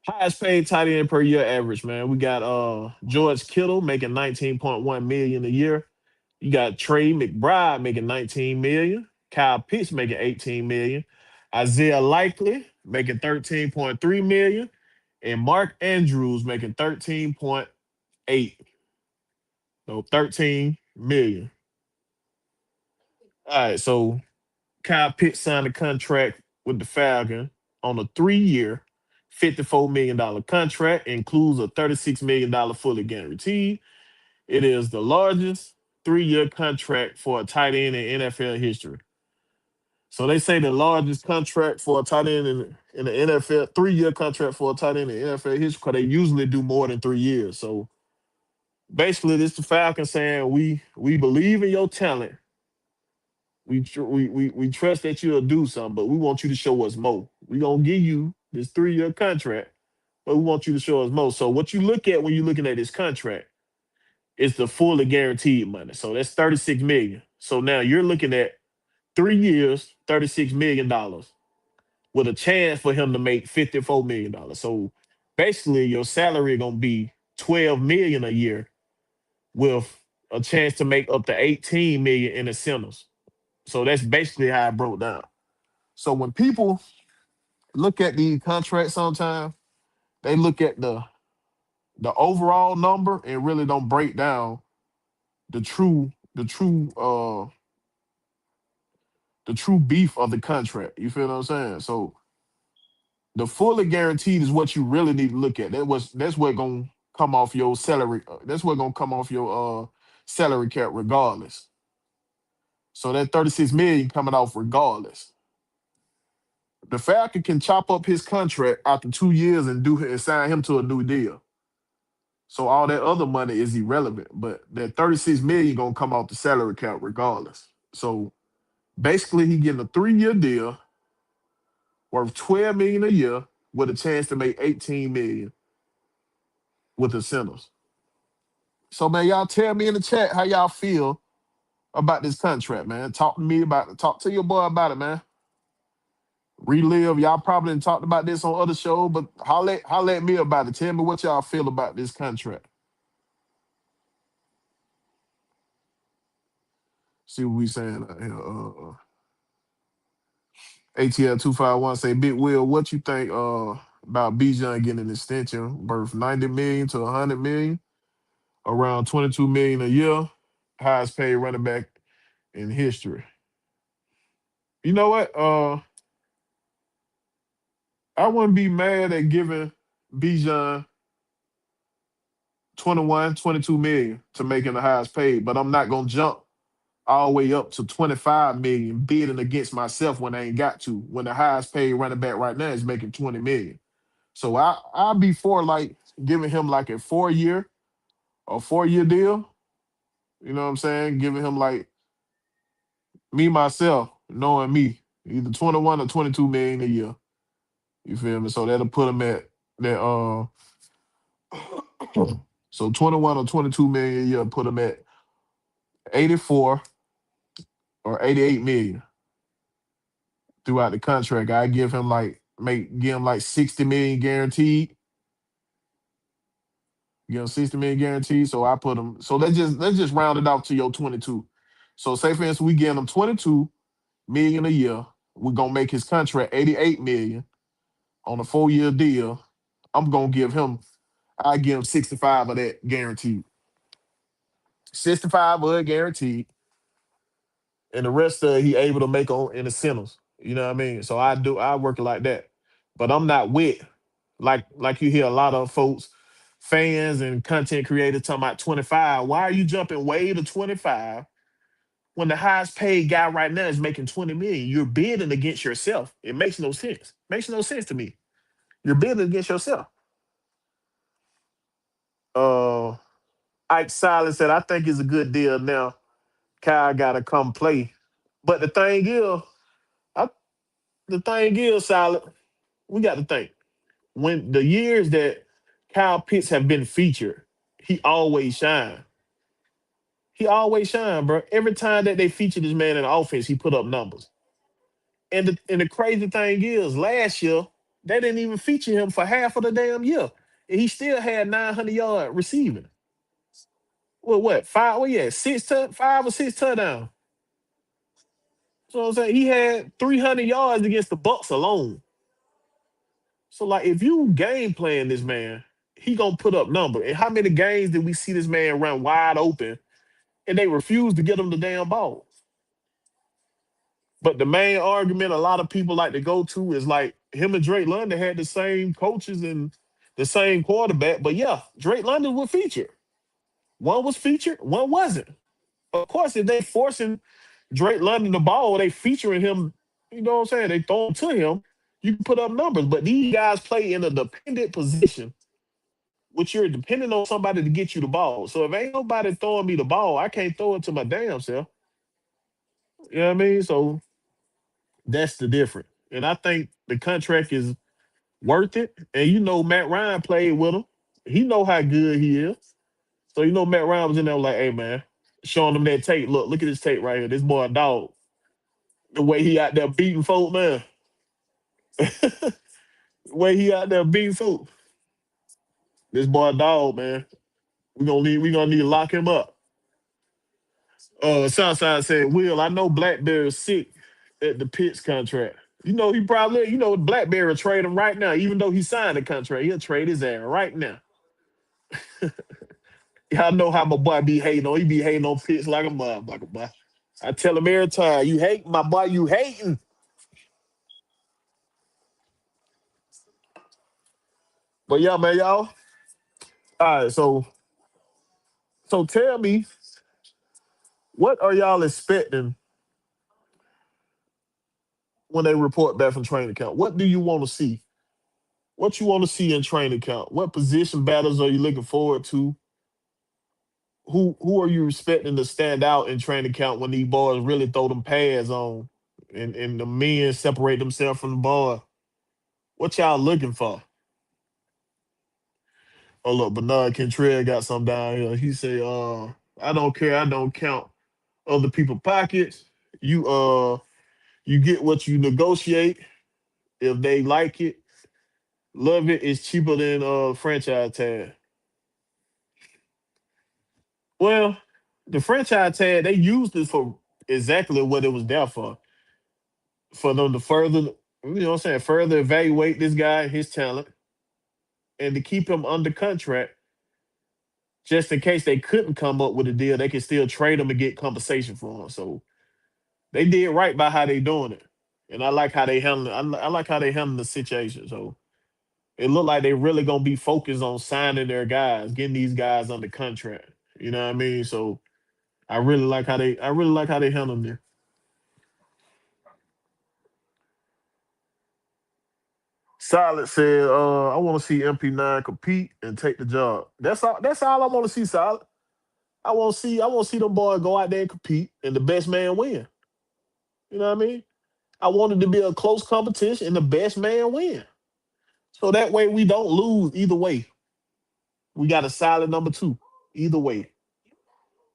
[SPEAKER 1] highest paid tight end per year average, man. We got George Kittle making 19.1 million a year. You got Trey McBride making 19 million. Kyle Pitts making 18 million. Isaiah Likely making 13.3 million. And Mark Andrews making 13.8. So 13 million. All right, so Kyle Pitts signed a contract with the Falcon on a 3-year, $54 million contract, includes a $36 million fully guaranteed. It is the largest 3-year contract for a tight end in NFL history. So they say the largest contract for a tight end in the NFL, 3-year contract for a tight end in the NFL history, because they usually do more than 3 years. So basically, this the Falcons saying we believe in your talent. We trust that you'll do something, but we want you to show us more. We're gonna give you this 3-year contract, but we want you to show us more. So what you look at when you're looking at this contract is the fully guaranteed money. So that's 36 million. So now you're looking at 3 years, $36 million, with a chance for him to make $54 million. So basically, your salary gonna be 12 million a year with a chance to make up to 18 million in incentives. So that's basically how it broke down. So when people look at the contract sometimes, they look at the overall number and really don't break down the true beef of the contract. You feel what I'm saying? So the fully guaranteed is what you really need to look at. That's what gonna come off your salary. That's what gonna come off your salary cap regardless. So that 36 million coming off regardless. The Falcon can chop up his contract after 2 years and sign him to a new deal. So all that other money is irrelevant. But that 36 million gonna come off the salary cap regardless. So basically he getting a 3-year deal worth 12 million a year with a chance to make 18 million with incentives. So man, y'all tell me in the chat how y'all feel about this contract, man. Talk to me about it. Talk to your boy about it, man. Relive. Y'all probably done talked about this on other shows, but holla at me about it. Tell me what y'all feel about this contract. See what we saying out here. ATL 251 say, Big Will, what you think about Bijan getting an extension worth 90 million to 100 million, around 22 million a year, highest paid running back in history? You know what? I wouldn't be mad at giving Bijan 21, 22 million to make him the highest paid, but I'm not gonna jump all the way up to 25 million bidding against myself when I ain't got to, when the highest paid running back right now is making 20 million. So I'll be for like giving him like a 4-year deal. You know what I'm saying? Giving him like me myself, knowing me, either 21 or 22 million a year. You feel me? So that'll put him at that so 21 or 22 million a year, put him at 84 or 88 million throughout the contract. I give him like 60 million guaranteed. Give him 60 million guaranteed. So I put him. So let's just round it off to your 22. So say for instance, we give him 22 million a year. We're gonna make his contract 88 million. on a 4-year deal. I'm gonna give him. I give him 65 of that guaranteed. 65 of it guaranteed, and the rest of it he able to make on in the centers. You know what I mean? So I work it like that. But I'm not with like you hear a lot of folks, fans and content creators talking about 25. Why are you jumping way to 25 when the highest paid guy right now is making 20 million? You're bidding against yourself. It makes no sense. Makes no sense to me. You're bidding against yourself. Uh Ike Silent said, I think it's a good deal now. Kyle gotta come play. But I, the thing is, Silent, we got to think. When the years that Kyle Pitts have been featured, he always shine. He always shine, bro. Every time that they feature this man in the offense, he put up numbers. And the crazy thing is, last year they didn't even feature him for half of the damn year, and he still had 900-yard receiving. Well, what five? Well, yeah, 5 or 6 touchdowns. So I'm saying he had 300 yards against the Bucks alone. So like, if you game plan this man, he gonna put up number. And how many games did we see this man run wide open and they refuse to get him the damn ball? But the main argument a lot of people like to go to is like him and Drake London had the same coaches and the same quarterback. But yeah, Drake London was featured. One was featured, one wasn't. Of course, if they forcing Drake London the ball, they featuring him, you know what I'm saying? They throw it to him, you can put up numbers. But these guys play in a dependent position, which you're depending on somebody to get you the ball. So if ain't nobody throwing me the ball, I can't throw it to my damn self. You know what I mean? So that's the difference. And I think the contract is worth it. And you know Matt Ryan played with him. He know how good he is. So you know Matt Ryan was in there like, hey man, showing them that tape. Look at this tape right here. This boy a dog. The way he out there beating folk, man. The way he out there beating folk. This boy a dog, man. We gonna need to lock him up. Southside said, Will, I know Blackberry's sick at the Pitts contract. You know, Blackberry will trade him right now, even though he signed the contract. He'll trade his ass right now. Y'all know how my boy be hating on. He be hating on Pitts like a motherfucker, boy. I tell him every time, you hate my boy, you hating. But yeah, man, y'all. All right, so tell me, what are y'all expecting when they report back from training camp? What do you want to see? What you want to see in training camp? What position battles are you looking forward to? Who are you expecting to stand out in training camp when these boys really throw them pads on and the men separate themselves from the boy? What y'all looking for? Oh look, Bernard Kentrell got some down here. He say, I don't care, I don't count other people's pockets. You get what you negotiate. If they like it, love it, it's cheaper than franchise tag. Well, the franchise tag, they used it for exactly what it was there for them to further, what I'm saying, further evaluate this guy, his talent, and to keep him under contract, just in case they couldn't come up with a deal, they could still trade him and get compensation for him. So they did right by how they doing it, and I like how they handle it. I like how they handle the situation. So it looked like they really gonna be focused on signing their guys, getting these guys under contract. You know what I mean? So I really like how they handle it. Solid said, I want to see MP9 compete and take the job. That's all I want to see, Solid. I want to see them boys go out there and compete and the best man win. You know what I mean? I want it to be a close competition and the best man win. So that way we don't lose either way. We got a solid number two, either way.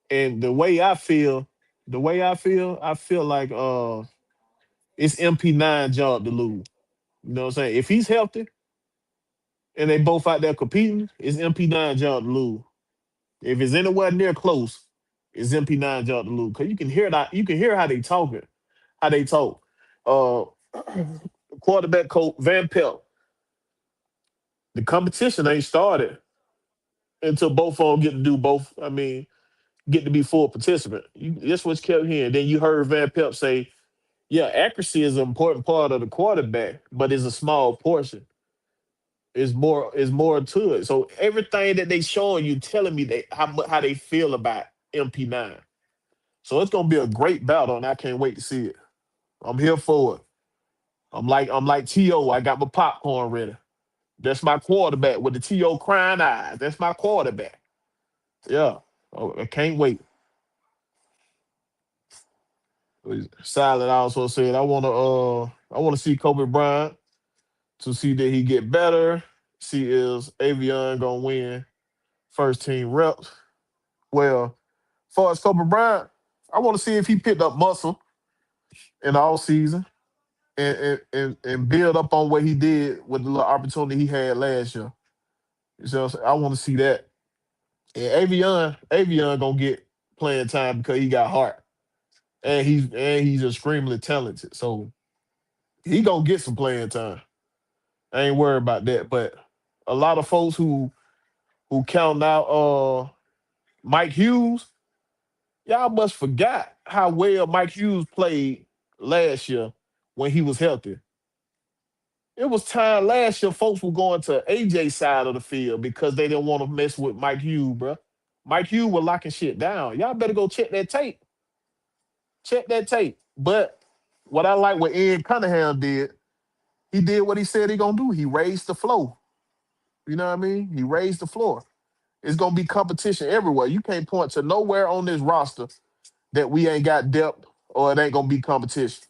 [SPEAKER 1] And I feel like it's MP9 job to lose. You know what I'm saying? If he's healthy and they both out there competing, it's MP9 job to lose. If it's anywhere near close, it's MP9 job to lose. Cause you can hear how they talking, how they talk. Uh quarterback coach Van Pelt. The competition ain't started until both of them get to do both. I mean, get to be full participant. That's what's kept hearing. Then you heard Van Pelt say, "Yeah, accuracy is an important part of the quarterback, but it's a small portion. Is more to it." So everything that they showing you, telling me how they feel about MP9. So it's gonna be a great battle, and I can't wait to see it. I'm here for it. I'm like To. I got my popcorn ready. That's my quarterback with the To crying eyes. That's my quarterback. Yeah. Oh, I can't wait. Silent also said, I wanna see Kobe Bryant to see that he get better. See is Avion gonna win first team reps. Well, as far as Kobe Bryant, I want to see if he picked up muscle in the all season and build up on what he did with the little opportunity he had last year. So I want to see that. And Avion gonna get playing time because he got heart and he's extremely talented. So he gonna get some playing time. I ain't worried about that. But a lot of folks who count out Mike Hughes, y'all must forgot how well Mike Hughes played last year when he was healthy. It was time last year folks were going to AJ side of the field because they didn't want to mess with Mike Hughes, bro. Mike Hughes was locking shit down. Y'all better go check that tape. Check that tape. But what I like what Ian Cunningham did, he did what he said he gonna do. He raised the floor. You know what I mean? He raised the floor. It's gonna be competition everywhere. You can't point to nowhere on this roster that we ain't got depth or it ain't gonna be competition.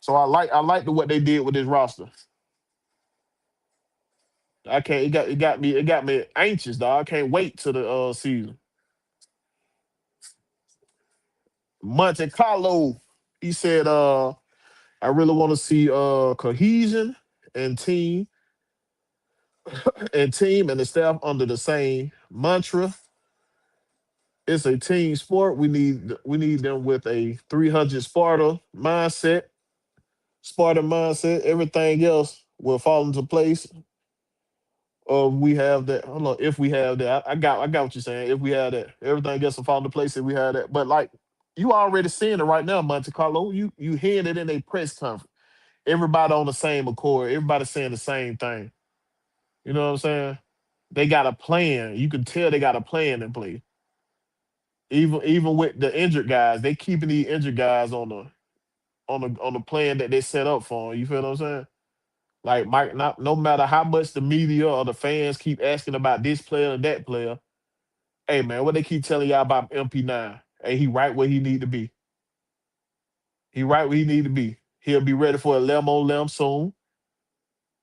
[SPEAKER 1] So I like what they did with this roster. I can't it got me anxious, dog. I can't wait till the season. Monte Carlo, he said, I really want to see cohesion and team and the staff under the same mantra. It's a team sport. We need them with a 300 Sparta mindset. Everything else will fall into place. We have that. Hold on. If we have that, I got what you're saying. If we have that, everything else will fall into place. If we have that, but like you already seeing it right now, Monte Carlo. You hearing it in a press conference. Everybody on the same accord. Everybody saying the same thing. You know what I'm saying? They got a plan. You can tell they got a plan in place. Even with the injured guys, they keeping the injured guys on the plan that they set up for 'em. You feel what I'm saying? Like Mike, not no matter how much the media or the fans keep asking about this player and that player, hey man, what they keep telling y'all about MP9? Hey, he right where he need to be. He right where he need to be. He'll be ready for a limb on limb soon.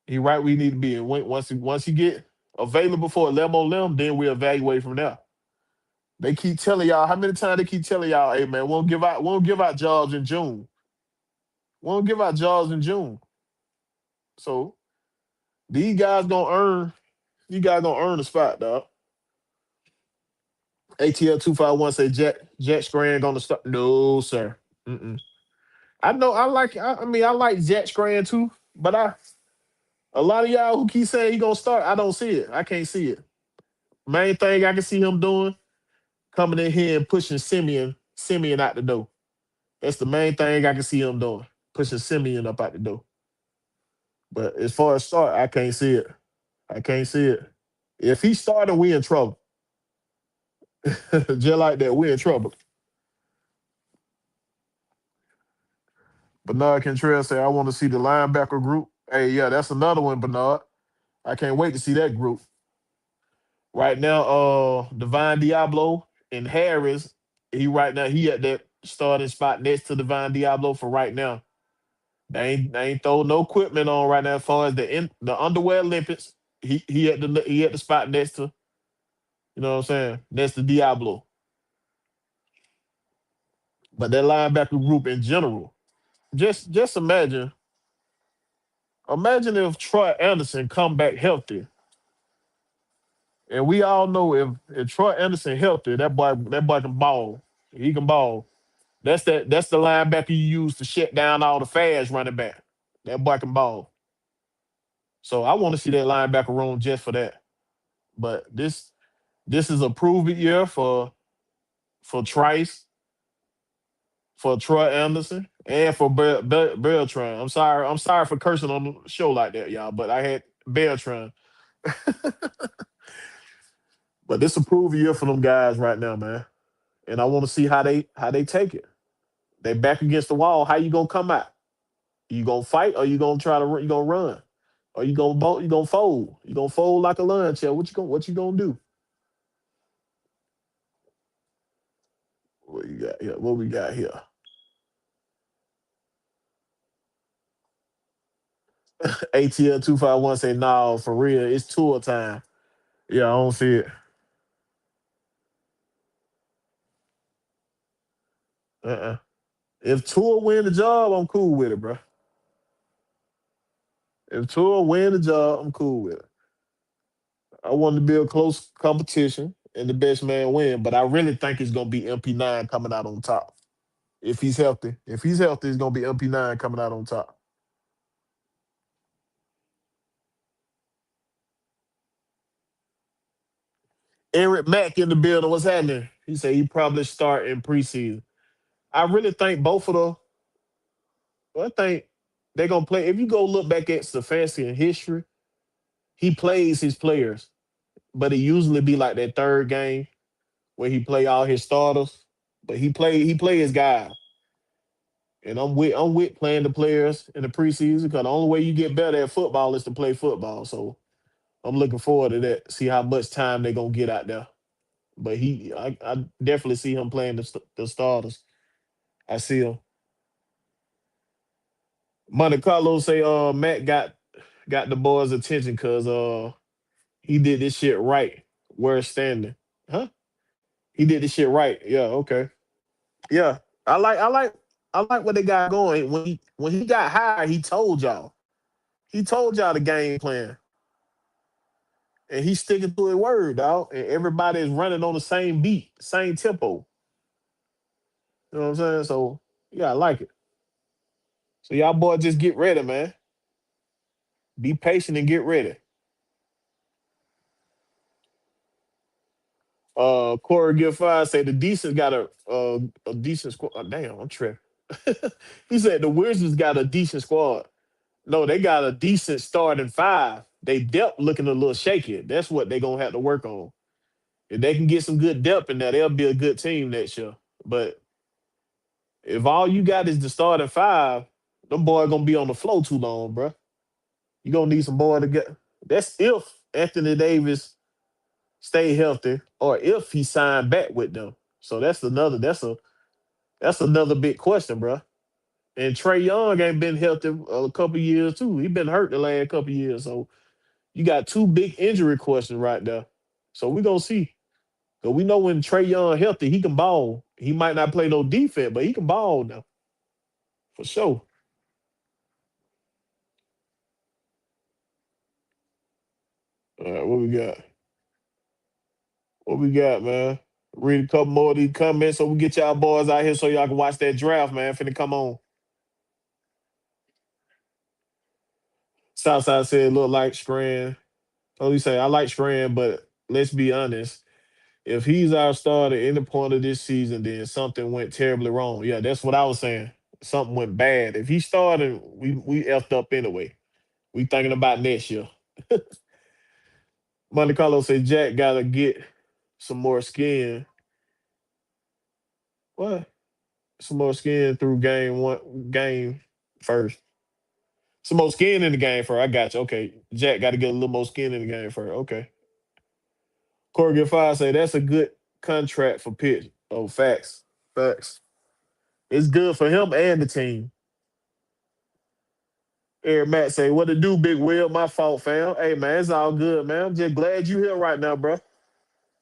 [SPEAKER 1] He right where he need to be. And once he get available for a limb on limb, then we evaluate from there. They keep telling y'all how many times they keep telling y'all, hey man, won't give out jobs in June. Won't give out jobs in June. So these guys gonna earn. You guys gonna earn a spot, dog. ATL 251 say Jack Scran gonna start. No, sir. Mm-mm. I know I like Jack Scran too, but a lot of y'all who keep saying he gonna start, I don't see it. I can't see it. Main thing I can see him doing, coming in here and pushing Simeon out the door. That's the main thing I can see him doing. Pushing Simeon up out the door. But as far as start, I can't see it. I can't see it. If he started, we in trouble. Just like that, we in trouble. Bernard Contreras say, I want to see the linebacker group. Hey, yeah, that's another one, Bernard. I can't wait to see that group. Right now, Divine Diablo and Harris, he at that starting spot next to Divine Diablo for right now. They ain't throw no equipment on right now as far as the underwear Olympics. He at the spot next to, you know what I'm saying? Next to Diablo. But that linebacker group in general, just imagine if Troy Anderson come back healthy. And we all know if Troy Anderson healthy, that boy can ball. He can ball. That's the linebacker you use to shut down all the fast running back. That boy can ball. So I want to see that linebacker room just for that. But this is a prove it year for Trice, for Troy Anderson, and for Beltran. I'm sorry for cursing on the show like that, y'all. But I had Beltran. But this a prove it year for them guys right now, man. And I want to see how they take it. They back against the wall. How you gonna come out? You gonna fight or you gonna try to you gonna run? Or you gonna fold? You gonna fold like a lunch chair? What you gonna do? What you got here? What we got here? ATL 251 say no for real. It's tour time. Yeah, I don't see it. Uh-uh. If Tour win the job, I'm cool with it, bro. If Tour win the job, I'm cool with it. I want it to be a close competition and the best man win, but I really think it's gonna be MP9 coming out on top. If he's healthy. If he's healthy, it's gonna be MP9 coming out on top. Eric Mack in the building. What's happening? He said he probably start in preseason. I really think both of the. Well, I think they're gonna play. If you go look back at Stefanski in history, he plays his players, but it usually be like that third game where he play all his starters. But he play his guys. And I'm with playing the players in the preseason because the only way you get better at football is to play football. So I'm looking forward to that. See how much time they're gonna get out there. But I definitely see him playing the starters. I see him. Monte Carlo say Matt got the boys' attention because he did this shit right. Where it's standing. Huh? He did this shit right. Yeah, okay. Yeah. I like what they got going. When he got hired, he told y'all. He told y'all the game plan. And he's sticking to his word, dog. And everybody is running on the same beat, same tempo. You know what I'm saying? So yeah, I like it. So y'all boy just get ready, man. Be patient and get ready. Corey Giffard say the decent got a decent squad. Damn, I'm tripping. He said the Wizards got a decent squad. No, they got a decent starting five. They depth looking a little shaky. That's what they gonna have to work on. If they can get some good depth in there, they'll be a good team next year. But if all you got is the starting five, them boy gonna be on the floor too long, bro. You gonna need some boy to get. That's if Anthony Davis stay healthy or if he signed back with them. So that's another big question, bro. And Trey Young ain't been healthy a couple years too. He been hurt the last couple years. So you got two big injury questions right there. So we gonna see. Cause we know when Trey Young healthy, he can ball. He might not play no defense, but he can ball now for sure. All right, what we got? What we got, man? Read a couple more of these comments so we get y'all boys out here so y'all can watch that draft, man. Finna come on. Southside said look like Strand. Oh, he say I like Strand, but let's be honest. If he's our starter at any point of this season, then something went terribly wrong. Yeah, that's what I was saying. Something went bad. If he started, we effed up anyway. We thinking about next year. Monte Carlo said Jack gotta get some more skin. What? Some more skin through game first. Some more skin in the game first. I got you. Okay. Jack got to get a little more skin in the game first. Okay. Corey Five say that's a good contract for Pitts. Oh, facts. Facts. It's good for him and the team. Eric Matt say, what to do, Big Will? My fault, fam. Hey man, it's all good, man. I'm just glad you here right now, bro.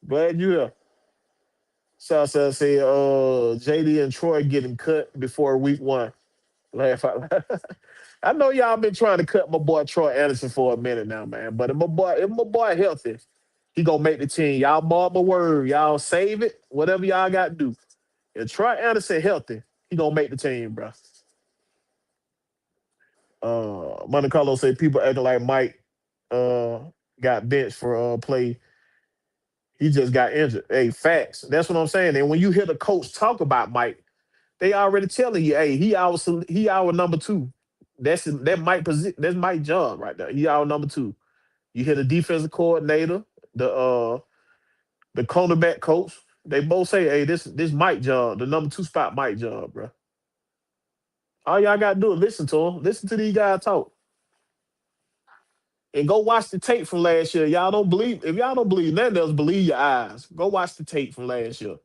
[SPEAKER 1] Glad you here. Southside say JD and Troy getting cut before week 1. Laugh out loud. I know y'all been trying to cut my boy Troy Anderson for a minute now, man. But if my boy healthy, he gonna make the team. Y'all mark my word. Y'all save it. Whatever y'all got to do. If Troy Anderson healthy, he gonna make the team, bro. Monte Carlo say people acting like Mike. uh got benched for play. He just got injured. Hey, facts. That's what I'm saying. And when you hear the coach talk about Mike, they already telling you, hey, he our number two. That's Mike job right there. He our number two. You hear the defensive coordinator, the uh the cornerback coach. They both say, hey, this Mike job, the number two spot Mike job, bro. All y'all gotta do is listen to him. Listen to these guys talk. And go watch the tape from last year. Y'all don't believe if y'all don't believe nothing else, believe your eyes. Go watch the tape from last year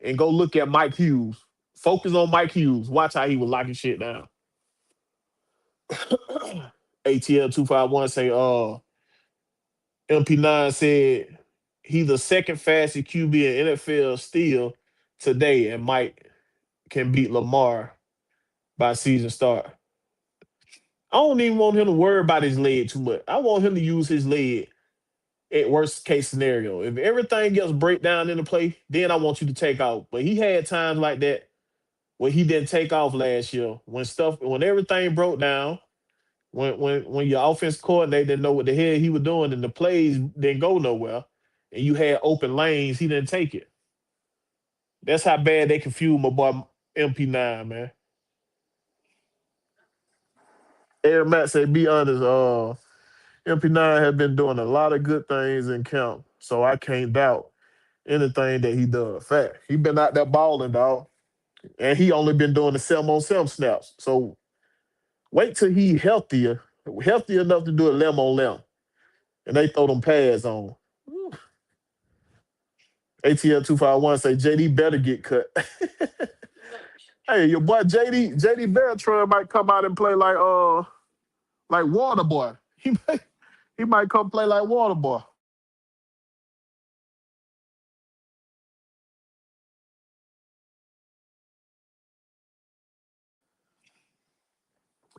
[SPEAKER 1] and go look at Mike Hughes. Focus on Mike Hughes. Watch how he was locking shit down. ATL 251 say MP9 said he's the second fastest QB in NFL still today, and Mike can beat Lamar by season start. I don't even want him to worry about his leg too much. I want him to use his leg at worst case scenario. If everything else break down in the play, then I want you to take off. But he had times like that where he didn't take off last year when everything broke down. When your offense coordinator didn't know what the hell he was doing and the plays didn't go nowhere, and you had open lanes, he didn't take it. That's how bad they confused my boy MP9, man. Aaron Matt said, be honest, MP9 has been doing a lot of good things in camp, so I can't doubt anything that he does. Fact. He been out there balling, dog. And he only been doing the 7-on-7 snaps. So wait till he healthy enough to do a limb on limb. And they throw them pads on. ATL 251 say JD better get cut. Hey, your boy JD Beltran might come out and play like Water Boy. He might come play like Water Boy.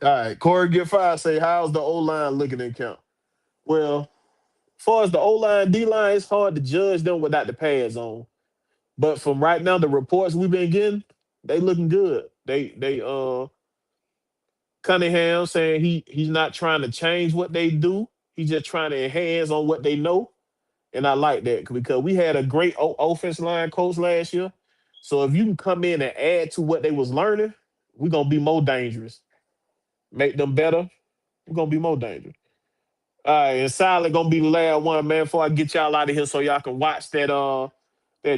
[SPEAKER 1] All right, Corey Get Five say, how's the O line looking in camp? Well, as far as the O line, D line, it's hard to judge them without the pads on. But from right now, the reports we've been getting, they looking good. They Cunningham saying he's not trying to change what they do. He's just trying to enhance on what they know. And I like that because we had a great offense line coach last year. So if you can come in and add to what they was learning, we're gonna be more dangerous. Make them better, we're gonna be more dangerous. All right, and Silent gonna be the last one, man, before I get y'all out of here so y'all can watch that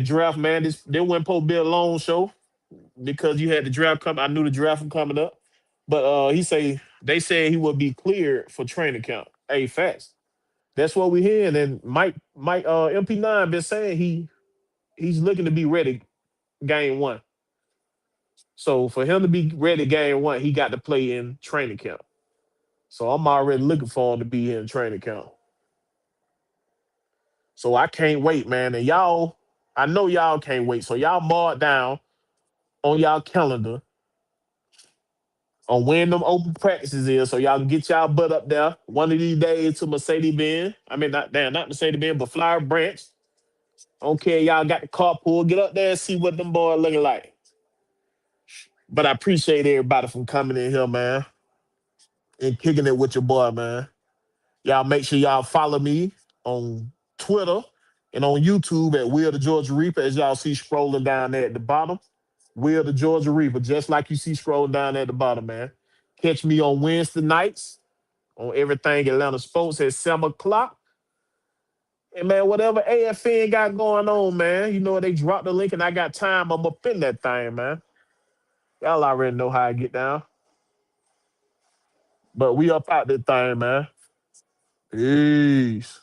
[SPEAKER 1] draft, man. This wasn't supposed to be a long show because you had the draft come. I knew the draft was coming up. But they said he would be cleared for training camp. Hey, facts. That's what we hearing. And Mike MP9 been saying he's looking to be ready game one. So for him to be ready game one, he got to play in training camp. So I'm already looking for him to be here in training camp. So I can't wait, man. And y'all, I know y'all can't wait. So y'all mark down on y'all calendar on when them open practices is, so y'all can get y'all butt up there one of these days to Mercedes Benz. I mean, not Mercedes Benz, but Flower Branch. Okay, y'all got the carpool. Get up there and see what them boys looking like. But I appreciate everybody from coming in here, man, and kicking it with your boy, man. Y'all make sure y'all follow me on Twitter and on YouTube at Will the Georgia Reaper, as y'all see scrolling down there at the bottom. Will the Georgia Reaper, just like you see scrolling down at the bottom, man. Catch me on Wednesday nights on Errrthang Atlan'A Sportz at 7 o'clock. And man, whatever AFN got going on, man, you know, they dropped the link and I got time. I'm up in that thing, man. Y'all already know how I get down. But we up out this thing, man. Peace.